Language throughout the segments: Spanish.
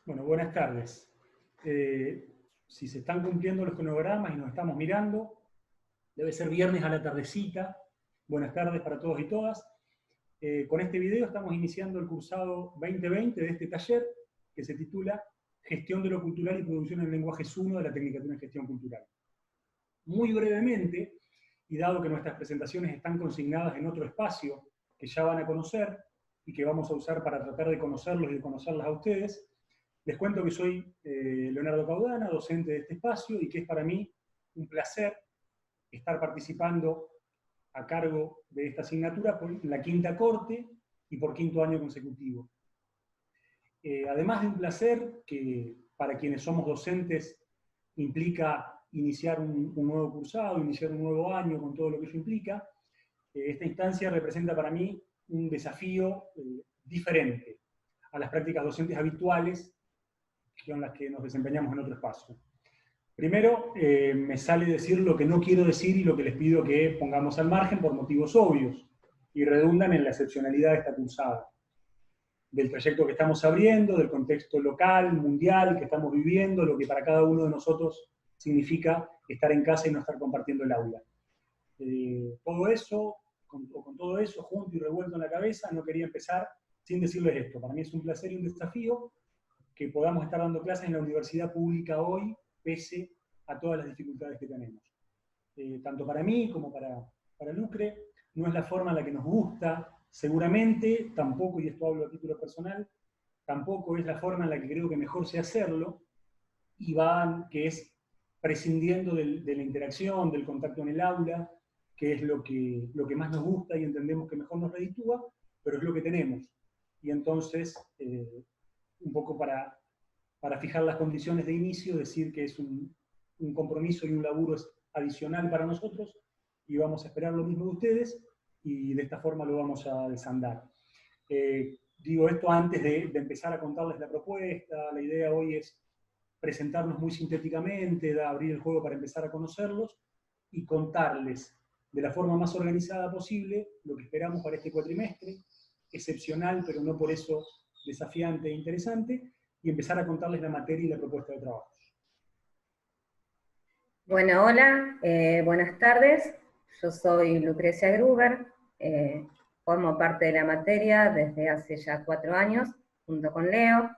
Bueno, buenas tardes. Si se están cumpliendo los cronogramas y nos estamos mirando, debe ser viernes a la tardecita. Buenas tardes para todos y todas. Con este video estamos iniciando el cursado 2020 de este taller, que se titula Gestión de lo Cultural y Producción en Lenguajes 1 de la Tecnicatura en Gestión Cultural. Muy brevemente, y dado que nuestras presentaciones están consignadas en otro espacio que ya van a conocer y que vamos a usar para tratar de conocerlos y de conocerlas a ustedes, les cuento que soy Leonardo Caudana, docente de este espacio, y que es para mí un placer estar participando a cargo de esta asignatura por la quinta corte y por quinto año consecutivo. Además de un placer que para quienes somos docentes implica iniciar un nuevo cursado, iniciar un nuevo año con todo lo que eso implica, esta instancia representa para mí un desafío diferente a las prácticas docentes habituales con las que nos desempeñamos en otro espacio. Primero, me sale decir lo que no quiero decir y lo que les pido que pongamos al margen por motivos obvios y redundan en la excepcionalidad de esta cursada, del trayecto que estamos abriendo, del contexto local, mundial que estamos viviendo, lo que para cada uno de nosotros significa estar en casa y no estar compartiendo el aula. Todo eso, con todo eso junto y revuelto en la cabeza, no quería empezar sin decirles esto. Para mí es un placer y un desafío que podamos estar dando clases en la universidad pública hoy, pese a todas las dificultades que tenemos. Tanto para mí como para Lucre, no es la forma en la que nos gusta, seguramente, tampoco, y esto hablo a título personal, tampoco es la forma en la que creo que mejor sé hacerlo, que es prescindiendo de la interacción, del contacto en el aula, que es lo que más nos gusta y entendemos que mejor nos reditúa, pero es lo que tenemos. Y entonces, un poco para fijar las condiciones de inicio, decir que es un compromiso y un laburo adicional para nosotros, y vamos a esperar lo mismo de ustedes, y de esta forma lo vamos a desandar. Digo esto antes de empezar a contarles la propuesta. La idea hoy es presentarnos muy sintéticamente, abrir el juego para empezar a conocerlos, y contarles de la forma más organizada posible lo que esperamos para este cuatrimestre, excepcional, pero no por eso desafiante e interesante, y empezar a contarles la materia y la propuesta de trabajo. Bueno, hola, buenas tardes. Yo soy Lucrecia Gruber, formo parte de la materia desde hace ya 4 años, junto con Leo.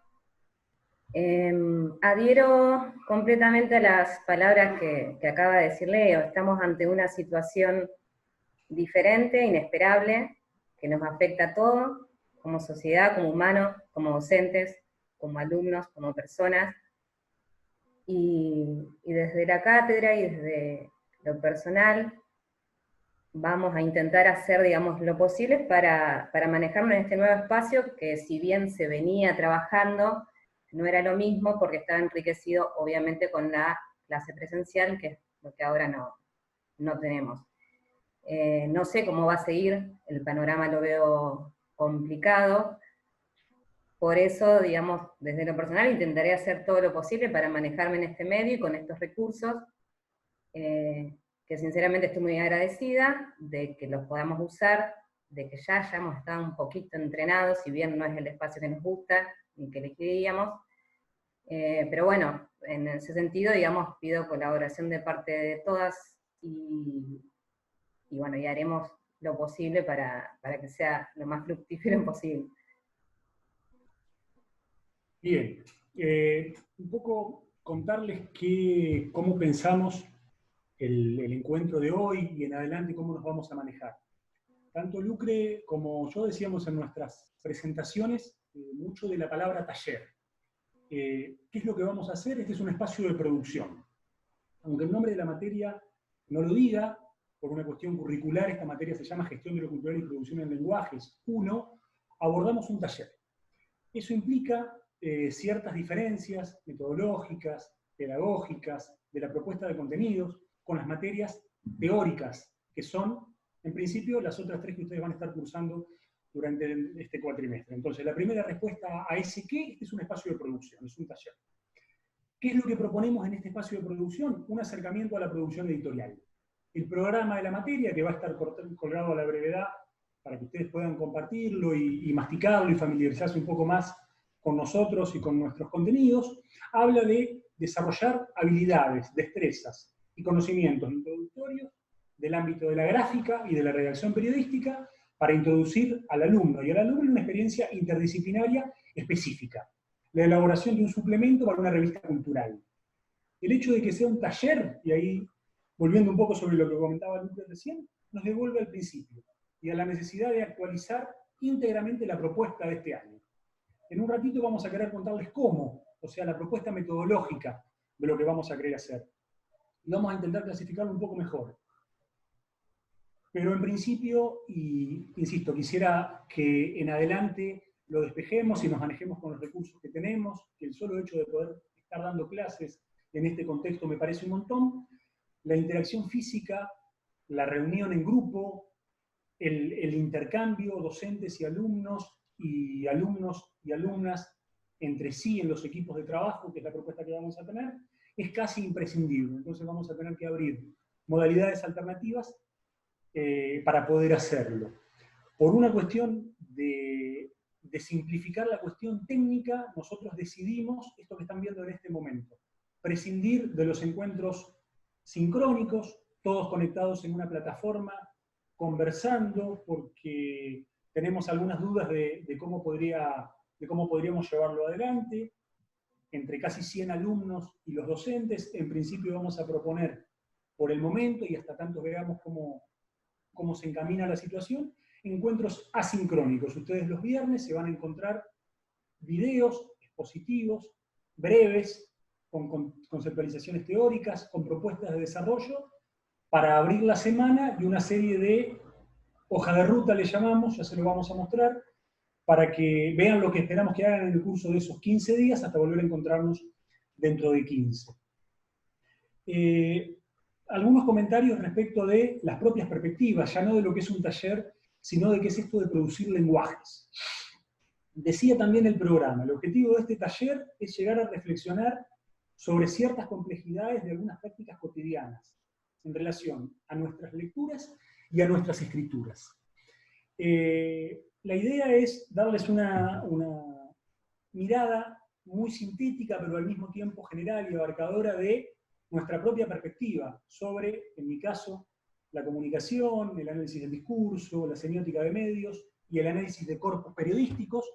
Adhiero completamente a las palabras que acaba de decir Leo. Estamos ante una situación diferente, inesperable, que nos afecta a todos, como sociedad, como humanos, como docentes, como alumnos, como personas. Y desde la cátedra y desde lo personal vamos a intentar hacer, digamos, lo posible para manejarnos en este nuevo espacio, que si bien se venía trabajando, no era lo mismo porque estaba enriquecido obviamente con la clase presencial, que es lo que ahora no tenemos. No sé cómo va a seguir, el panorama lo veo complicado. Por eso, digamos, desde lo personal intentaré hacer todo lo posible para manejarme en este medio y con estos recursos, que sinceramente estoy muy agradecida de que los podamos usar, de que ya hayamos estado un poquito entrenados, si bien no es el espacio que nos gusta, ni que elegiríamos. Pero bueno, en ese sentido, digamos, pido colaboración de parte de todas, y bueno, y haremos lo posible para que sea lo más fructífero posible. Bien, un poco contarles cómo pensamos el encuentro de hoy y en adelante cómo nos vamos a manejar. Tanto Lucre como yo decíamos en nuestras presentaciones mucho de la palabra taller. ¿Qué es lo que vamos a hacer? Este es un espacio de producción. Aunque el nombre de la materia no lo diga, por una cuestión curricular, esta materia se llama Gestión de lo Cultural y Producción en Lenguajes 1, abordamos un taller. Eso implica ciertas diferencias metodológicas, pedagógicas, de la propuesta de contenidos, con las materias teóricas, que son, en principio, las otras 3 que ustedes van a estar cursando durante este cuatrimestre. Entonces, la primera respuesta a ese qué, este es un espacio de producción, es un taller. ¿Qué es lo que proponemos en este espacio de producción? Un acercamiento a la producción editorial. El programa de la materia, que va a estar colgado a la brevedad, para que ustedes puedan compartirlo y masticarlo y familiarizarse un poco más con nosotros y con nuestros contenidos, habla de desarrollar habilidades, destrezas y conocimientos introductorios del ámbito de la gráfica y de la redacción periodística para introducir al alumno y al alumno en una experiencia interdisciplinaria específica, la elaboración de un suplemento para una revista cultural. El hecho de que sea un taller, y ahí volviendo un poco sobre lo que comentaba Lucas recién, nos devuelve al principio y a la necesidad de actualizar íntegramente la propuesta de este año. En un ratito vamos a querer contarles cómo, o sea, la propuesta metodológica de lo que vamos a querer hacer. Y vamos a intentar clasificarlo un poco mejor. Pero en principio, y insisto, quisiera que en adelante lo despejemos y nos manejemos con los recursos que tenemos, que el solo hecho de poder estar dando clases en este contexto me parece un montón. La interacción física, la reunión en grupo, el intercambio docentes y alumnos y alumnas entre sí en los equipos de trabajo, que es la propuesta que vamos a tener, es casi imprescindible. Entonces vamos a tener que abrir modalidades alternativas para poder hacerlo. Por una cuestión de simplificar la cuestión técnica, nosotros decidimos esto que están viendo en este momento, prescindir de los encuentros sincrónicos, todos conectados en una plataforma, conversando, porque tenemos algunas dudas de cómo podríamos llevarlo adelante. Entre casi 100 alumnos y los docentes, en principio vamos a proponer por el momento, y hasta tanto veamos cómo se encamina la situación, encuentros asincrónicos. Ustedes los viernes se van a encontrar videos expositivos, breves, con conceptualizaciones teóricas, con propuestas de desarrollo, para abrir la semana y una serie de hoja de ruta, le llamamos, ya se lo vamos a mostrar, para que vean lo que esperamos que hagan en el curso de esos 15 días hasta volver a encontrarnos dentro de 15. Algunos comentarios respecto de las propias perspectivas, ya no de lo que es un taller, sino de qué es esto de producir lenguajes. Decía también el programa, el objetivo de este taller es llegar a reflexionar sobre ciertas complejidades de algunas prácticas cotidianas en relación a nuestras lecturas y a nuestras escrituras. La idea es darles una mirada muy sintética, pero al mismo tiempo general y abarcadora de nuestra propia perspectiva sobre, en mi caso, la comunicación, el análisis del discurso, la semiótica de medios y el análisis de corpos periodísticos,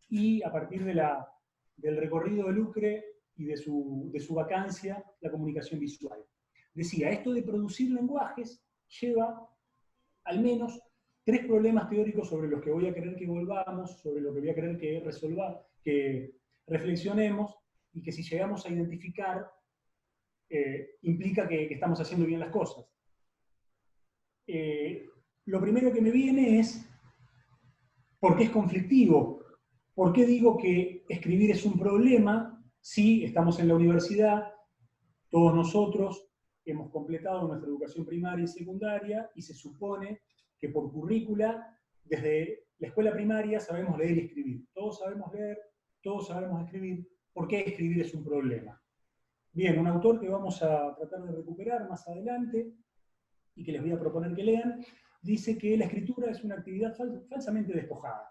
y a partir del recorrido de Lucre y de su vacancia, la comunicación visual. Decía, esto de producir lenguajes lleva al menos 3 problemas teóricos sobre los que voy a querer que volvamos, sobre lo que voy a querer que reflexionemos, y que si llegamos a identificar, implica que estamos haciendo bien las cosas. Lo primero que me viene es, ¿por qué es conflictivo? ¿Por qué digo que escribir es un problema si estamos en la universidad, todos nosotros hemos completado nuestra educación primaria y secundaria, y se supone que por currícula, desde la escuela primaria sabemos leer y escribir? Todos sabemos leer, todos sabemos escribir. ¿Por qué escribir es un problema? Bien, un autor que vamos a tratar de recuperar más adelante, y que les voy a proponer que lean, dice que la escritura es una actividad falsamente despojada.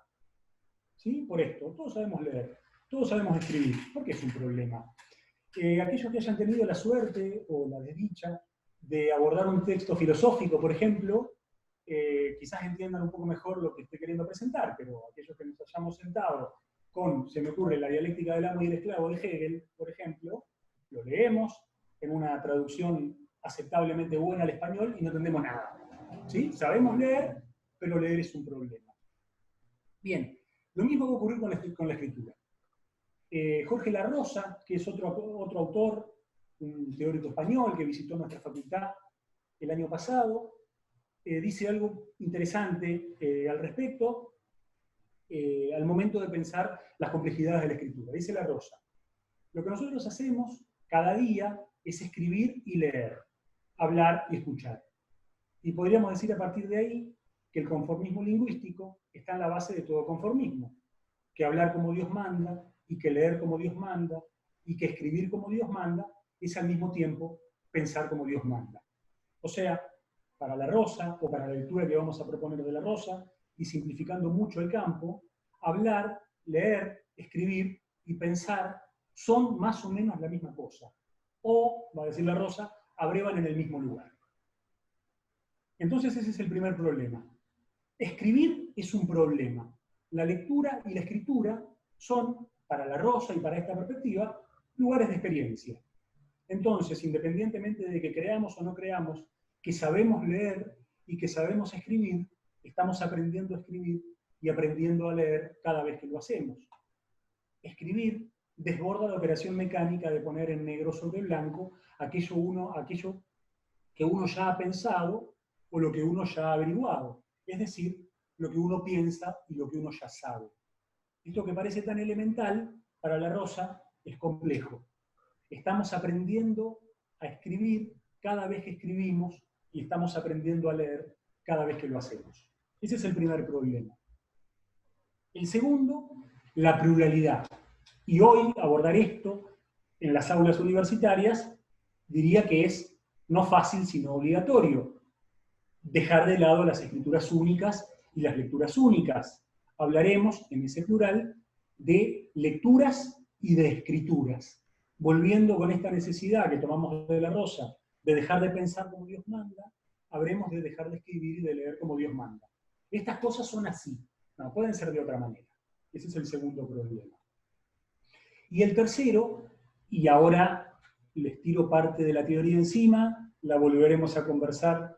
¿Sí? Por esto, todos sabemos leer, todos sabemos escribir. ¿Por qué es un problema? Aquellos que hayan tenido la suerte o la desdicha de abordar un texto filosófico, por ejemplo, quizás entiendan un poco mejor lo que estoy queriendo presentar, pero aquellos que nos hayamos sentado con, se me ocurre, la dialéctica del amo y el esclavo de Hegel, por ejemplo, lo leemos en una traducción aceptablemente buena al español y no entendemos nada. ¿Sí? Sabemos leer, pero leer es un problema. Bien, lo mismo va a ocurrir con la escritura. Jorge Larrosa, que es otro autor, un teórico español que visitó nuestra facultad el año pasado, dice algo interesante al respecto, al momento de pensar las complejidades de la escritura. Dice Larrosa, lo que nosotros hacemos cada día es escribir y leer, hablar y escuchar. Y podríamos decir a partir de ahí que el conformismo lingüístico está en la base de todo conformismo, que hablar como Dios manda, y que leer como Dios manda, y que escribir como Dios manda, es al mismo tiempo pensar como Dios manda. O sea, para Larrosa, o para la lectura que vamos a proponer de Larrosa, y simplificando mucho el campo, hablar, leer, escribir y pensar son más o menos la misma cosa. O, va a decir la Rosa, abrevan en el mismo lugar. Entonces ese es el primer problema. Escribir es un problema. La lectura y la escritura son, para la Rosa y para esta perspectiva, lugares de experiencia. Entonces, independientemente de que creamos o no creamos que sabemos leer y que sabemos escribir, estamos aprendiendo a escribir y aprendiendo a leer cada vez que lo hacemos. Escribir desborda la operación mecánica de poner en negro sobre blanco aquello que uno ya ha pensado o lo que uno ya ha averiguado, es decir, lo que uno piensa y lo que uno ya sabe. Esto que parece tan elemental, para la Rosa es complejo. Estamos aprendiendo a escribir cada vez que escribimos y estamos aprendiendo a leer cada vez que lo hacemos. Ese es el primer problema. El segundo, la pluralidad. Y hoy abordar esto en las aulas universitarias diría que es no fácil sino obligatorio. Dejar de lado las escrituras únicas y las lecturas únicas. Hablaremos, en ese plural, de lecturas y de escrituras. Volviendo con esta necesidad que tomamos de la Rosa, de dejar de pensar como Dios manda, habremos de dejar de escribir y de leer como Dios manda. Estas cosas son así, no pueden ser de otra manera. Ese es el segundo problema. Y el tercero, y ahora les tiro parte de la teoría encima, la volveremos a conversar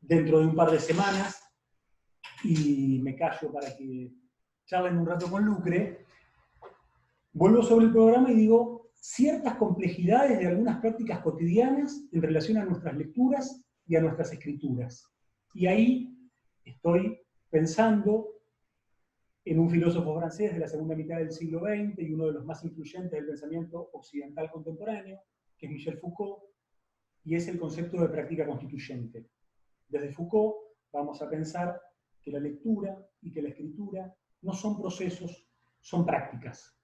dentro de un par de semanas, y me callo para que charlen un rato con Lucre. Vuelvo sobre el programa y digo ciertas complejidades de algunas prácticas cotidianas en relación a nuestras lecturas y a nuestras escrituras. Y ahí estoy pensando en un filósofo francés de la segunda mitad del siglo XX y uno de los más influyentes del pensamiento occidental contemporáneo, que es Michel Foucault, y es el concepto de práctica constituyente. Desde Foucault vamos a pensar que la lectura y que la escritura no son procesos, son prácticas.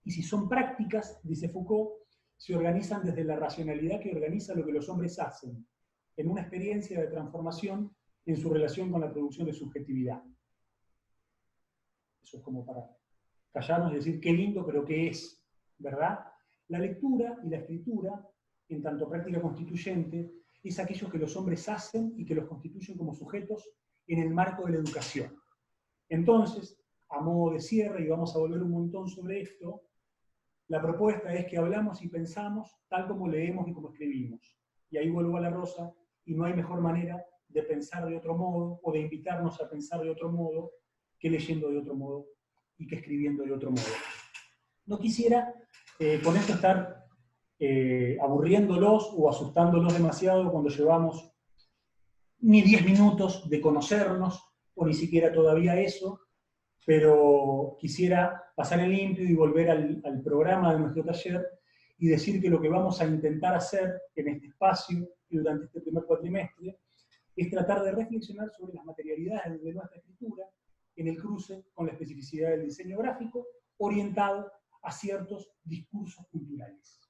Y si son prácticas, dice Foucault, se organizan desde la racionalidad que organiza lo que los hombres hacen, en una experiencia de transformación en su relación con la producción de subjetividad. Eso es como para callarnos y decir qué lindo, pero qué es, ¿verdad? La lectura y la escritura, en tanto práctica constituyente, es aquello que los hombres hacen y que los constituyen como sujetos en el marco de la educación. Entonces, a modo de cierre, y vamos a volver un montón sobre esto, la propuesta es que hablamos y pensamos tal como leemos y como escribimos. Y ahí vuelvo a la Rosa, y no hay mejor manera de pensar de otro modo, o de invitarnos a pensar de otro modo, que leyendo de otro modo y que escribiendo de otro modo. No quisiera con esto estar aburriéndolos o asustándolos demasiado cuando llevamos ni 10 minutos de conocernos, o ni siquiera todavía eso, pero quisiera pasar en limpio y volver al programa de nuestro taller y decir que lo que vamos a intentar hacer en este espacio y durante este primer cuatrimestre es tratar de reflexionar sobre las materialidades de nuestra escritura en el cruce con la especificidad del diseño gráfico orientado a ciertos discursos culturales.